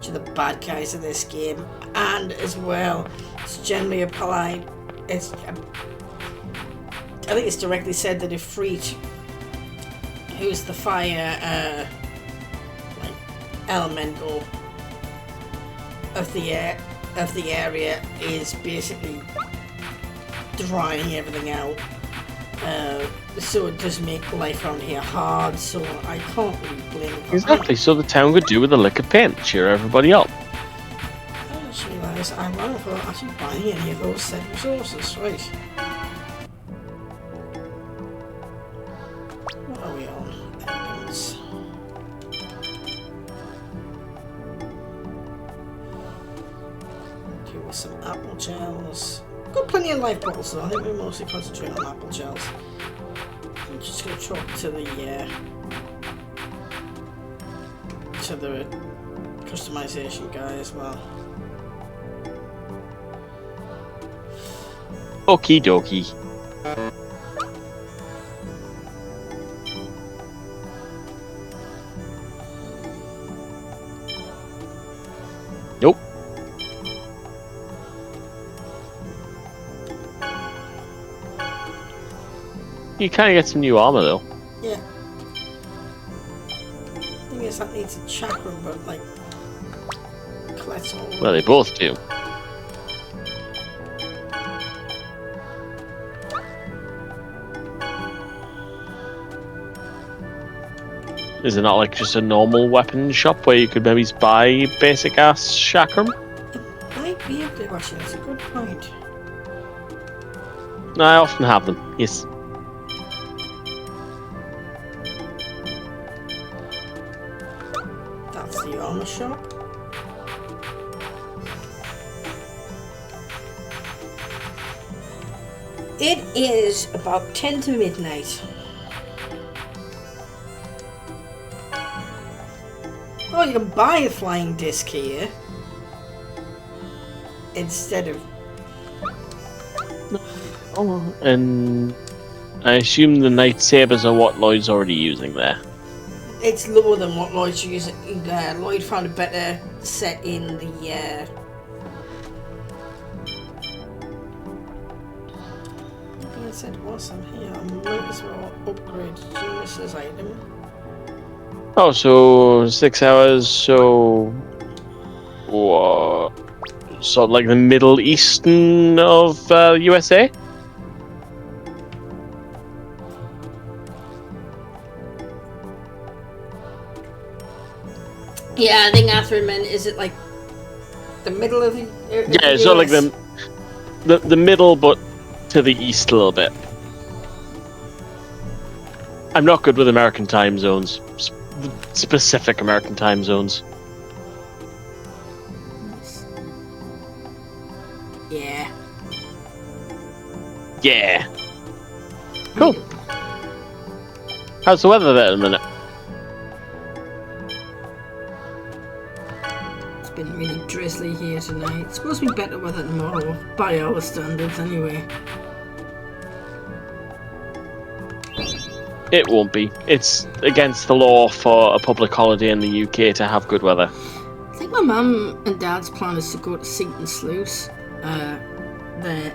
to the bad guys in this game, and as well, it's generally applied. I think it's directly said that Athred, who's the fire elemental of the area, is basically drying everything out. So it does make life around here hard, so I can't really blame it. Exactly, so the town could do with a lick of paint, cheer everybody up. I just realised I'm wrong for actually buying any of those said resources, right? What are we on? Evidence. Okay, with some apple gels. Got plenty of life bottles though. I think we mostly concentrate on apple gels. I'm just gonna talk to the customization guy as well. Okie dokie. Nope. You kind of get some new armor though. Yeah. Thing is, that needs a chakram, but like, collects all. Well, they both do. Is it not like just a normal weapon shop where you could maybe buy basic ass chakram? It might be up there, actually. That's a good point. I often have them. Yes. That's the armor shop. It is about 10 to midnight. Oh, you can buy a flying disc here instead of. Oh, and I assume the night sabers are what Lloyd's already using there. It's lower than what Lloyd's using. Lloyd found a better set in the. I said awesome here. I might as well upgrade Genius's item. Oh, so 6 hours, so what? Sort of like the Middle Eastern of USA? Yeah, I think Athred meant, is it like the middle of the Yeah, it's sort of like the middle, but to the east a little bit. I'm not good with American time zones. Specific American time zones. Yeah. Yeah. Cool. How's the weather there in a minute? It's been really drizzly here tonight. It's supposed to be better weather tomorrow, by our standards anyway. It won't be. It's against the law for a public holiday in the UK to have good weather. I think my mum and dad's plan is to go to Seaton Sluice. There,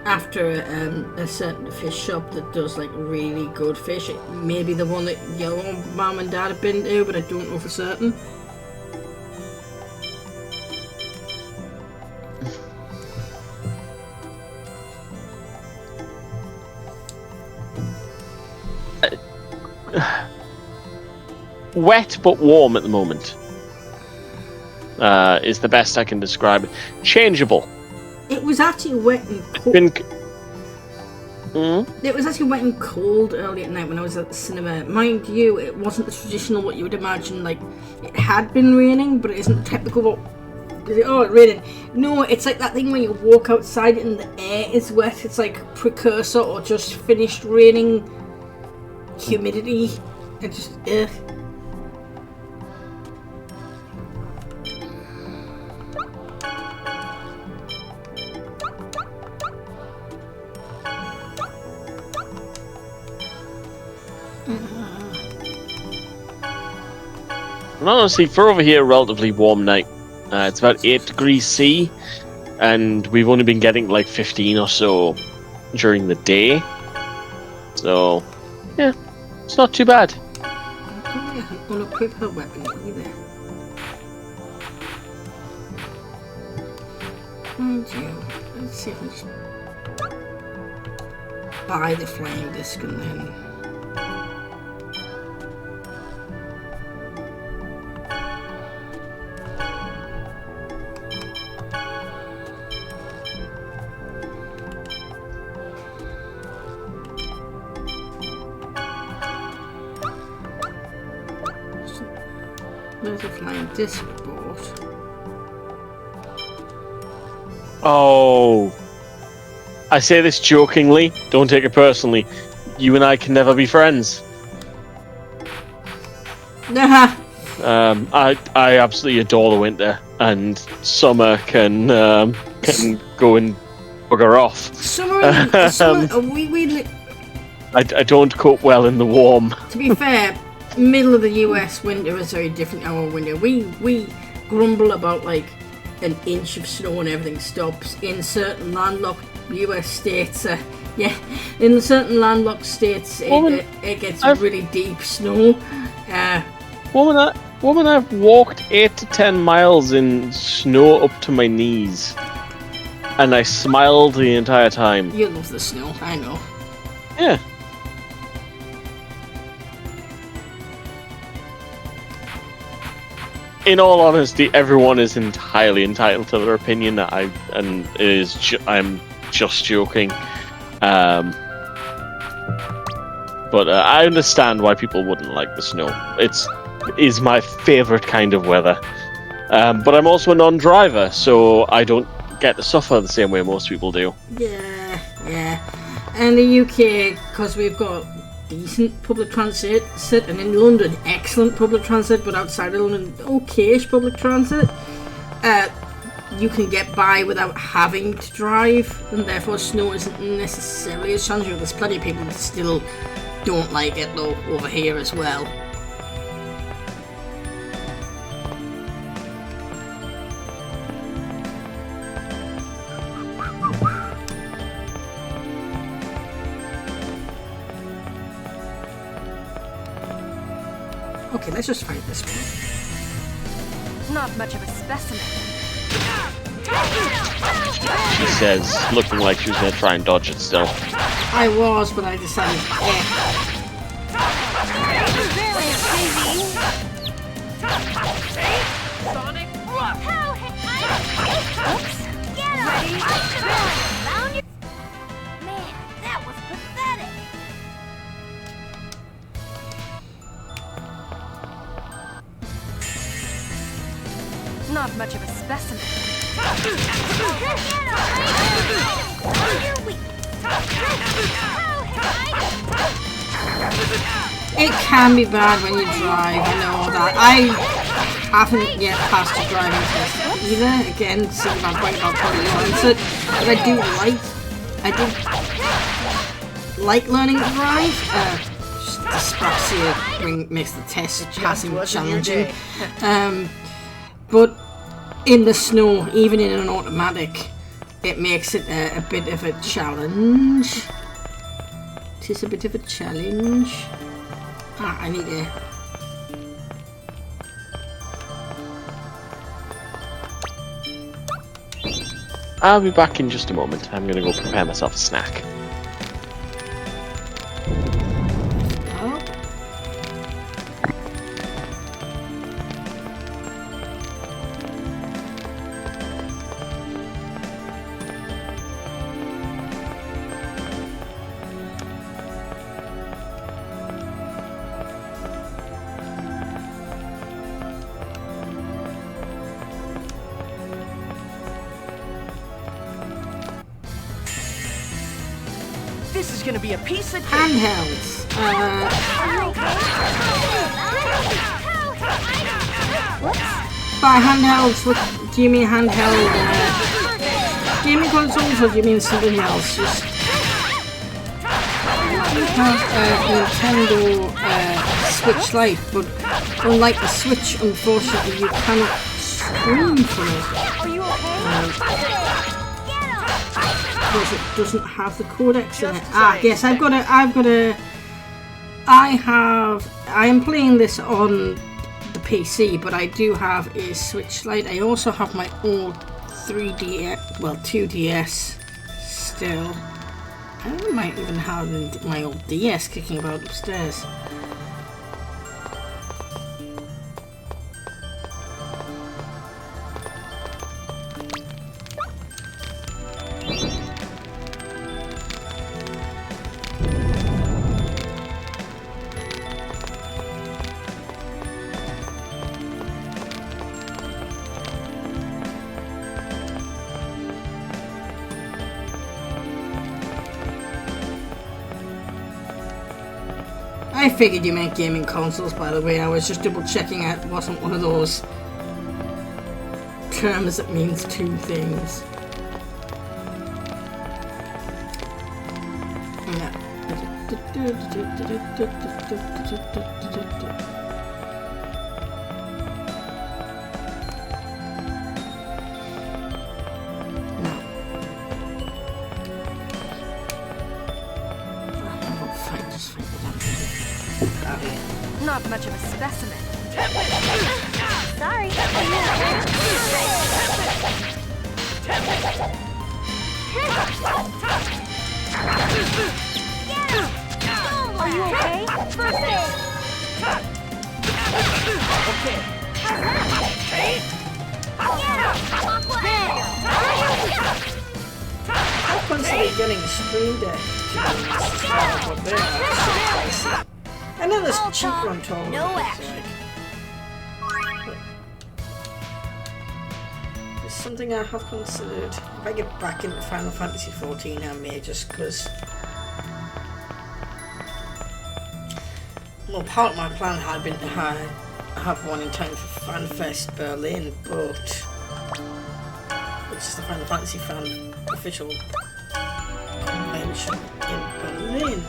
after a certain fish shop that does like really good fish. Maybe the one that your mum and dad have been to, but I don't know for certain. Wet but warm at the moment is the best I can describe it. Changeable. It was actually wet and cold. It was actually wet and cold early at night when I was at the cinema. Mind you, it wasn't the traditional what you would imagine. Like, it had been raining, but it isn't typical what. Oh, it raining. No, it's like that thing when you walk outside and the air is wet. It's like precursor or just finished raining humidity. It just And honestly, for over here, a relatively warm night. It's about 8 degrees C, and we've only been getting like 15 or so during the day. So, yeah, it's not too bad. I haven't unequipped her weapon either. Mind you, let's see if I just buy the flying disc and then. There's a flying disc bought. Oh, I say this jokingly. Don't take it personally. You and I can never be friends. I absolutely adore the winter, and summer can go and bugger off. Summer, I don't cope well in the warm. To be fair, middle of the US winter is very different to our winter. We grumble about like an inch of snow and everything stops. In certain landlocked US states, in certain landlocked states, it gets really deep snow. Woman, I've walked 8 to 10 miles in snow up to my knees, and I smiled the entire time. You love the snow, I know. Yeah. In all honesty, everyone is entirely entitled to their opinion. I'm just joking. But I understand why people wouldn't like the snow. It is my favorite kind of weather. But I'm also a non-driver, so I don't get to suffer the same way most people do. Yeah. And the UK, because we've got decent public transit, and in London, excellent public transit, but outside of London, okayish public transit. You can get by without having to drive, and therefore snow isn't necessarily as challenging. There's plenty of people that still don't like it though over here as well. Okay, let's just find this one. Not much of a specimen. She says, looking like she was going to try and dodge it still. I was, but I decided, Sonic Rush! Get ready! Man, that was pathetic! Not much of a specimen. it can be bad when you drive, I know that. I haven't yet passed a driving test either. Again, seeing my point about probably mindset, but I do like learning to drive. Just dyspraxia makes the test passing challenging. But in the snow, even in an automatic, it makes it a bit of a challenge. It is a bit of a challenge. I need to... I'll be back in just a moment. I'm going to go prepare myself a snack. This is gonna be a piece of handhelds. By handhelds, what do you mean handheld gaming consoles, or do you mean something else? Just you have Nintendo Switch Lite, but unlike the Switch, unfortunately, you cannot scream for it. Are you okay? Because it doesn't have the codex in it. Just Ah, saying. yes, I am playing this on the PC, but I do have a Switch Lite. I also have my old 2DS still. I might even have my old DS kicking about upstairs. I figured you meant gaming consoles, by the way. I was just double checking it wasn't one of those terms that means two things. Not much of a specimen. Sorry. Are you okay? First aid. I'm constantly getting screamed at. But they're actually pricey. I know there's cheaper on top. No action. It's something I have considered. If I get back into Final Fantasy XIV, I may, just because. Well, part of my plan had been to have one in time for FanFest Berlin, but which is the Final Fantasy fan official convention in Berlin.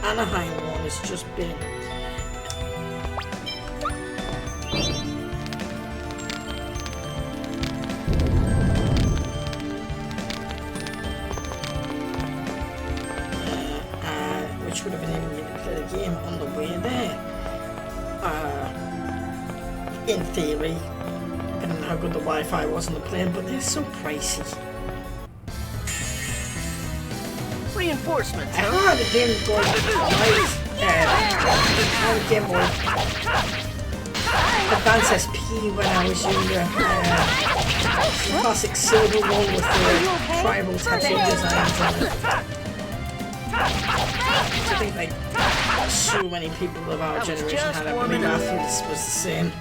Anaheim one has just been. Which would have enabled me to play the game on the way there. In theory, depending on how good the Wi-Fi was on the plane, but they're so pricey. Reinforcements, I huh? had a Game Boy Game Boy Advance SP when I was younger. The classic silver one with the tribal tattoo designs on it. I think like so many people of our That was generation just had it. warming Maybe up. Athred was the same.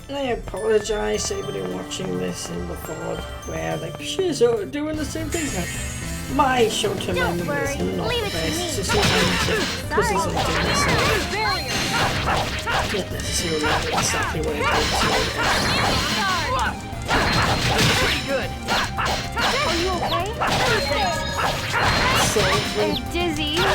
I apologise to anybody watching this in the forward where like she's doing the same thing. Like, my short-term Don't Don't worry, worry, leave it to me. It's just sometimes because Sorry. isn't doing this, I don't necessarily know exactly what it is. Are you okay? So, I'm dizzy.